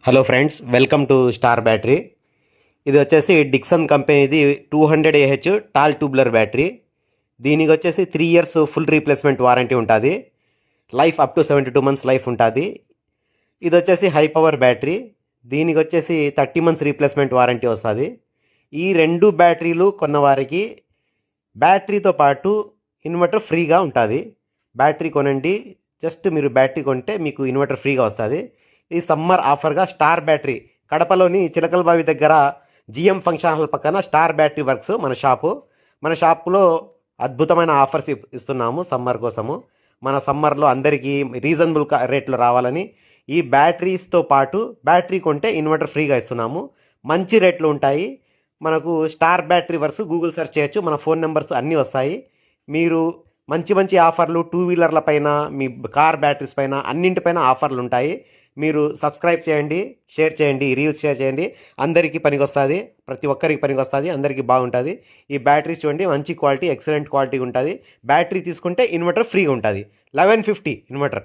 Hello friends, welcome to star battery. ఇది వచ్చేసి Dixon కంపెనీది 200 AH టాల్ ట్యూబ్లర్ బ్యాటరీ. దీనికి వచ్చేసి 3 years ఫుల్ రీప్లేస్మెంట్ వారంటీ ఉంటుంది. Life up to 72 months life ఉంటుంది. ఇది వచ్చేసి హై పవర్ బ్యాటరీ. దీనికి వచ్చేసి 30 months రీప్లేస్మెంట్ వారంటీ వస్తుంది. ఈ రెండు బ్యాటరీలు కొన్న వారికి బ్యాటరీతో పాటు ఇన్వర్టర్ ఫ్రీగా ఉంటుంది. బ్యాటరీ కొనండి, జస్ట్ మీరు బ్యాటరీ కొంటే మీకు ఇన్వర్టర్ ఫ్రీగా వస్తుంది. ఈ సమ్మర్ ఆఫర్గా స్టార్ బ్యాటరీ కడపలోని చిలకలబావి దగ్గర జిఎం ఫంక్షన్ హాల్ పక్కన స్టార్ బ్యాటరీ వర్క్స్ మన షాపులో అద్భుతమైన ఆఫర్స్ ఇస్తున్నాము సమ్మర్ కోసము. మన సమ్మర్లో అందరికీ రీజనబుల్ రేట్లో రావాలని ఈ బ్యాటరీస్తో పాటు బ్యాటరీ కొంటే ఇన్వర్టర్ ఫ్రీగా ఇస్తున్నాము. మంచి రేట్లు ఉంటాయి. మనకు star battery works Google search చేయొచ్చు, మన ఫోన్ నెంబర్స్ అన్నీ వస్తాయి. మీరు మంచి ఆఫర్లు 2 వీలర్ల పైన, మీ కార్ బ్యాటరీస్ పైన, అన్నింటిపైన ఆఫర్లు ఉంటాయి. మీరు సబ్స్క్రైబ్ చేయండి, షేర్ చేయండి, రీల్స్ షేర్ చేయండి. అందరికీ పనికొస్తుంది, ప్రతి ఒక్కరికి పనికొస్తుంది, అందరికీ బాగుంటుంది. ఈ బ్యాటరీస్ చూడండి, మంచి క్వాలిటీ, ఎక్సలెంట్ క్వాలిటీ ఉంటుంది. బ్యాటరీ తీసుకుంటే ఇన్వర్టర్ ఫ్రీగా ఉంటుంది. 1150 ఇన్వర్టర్.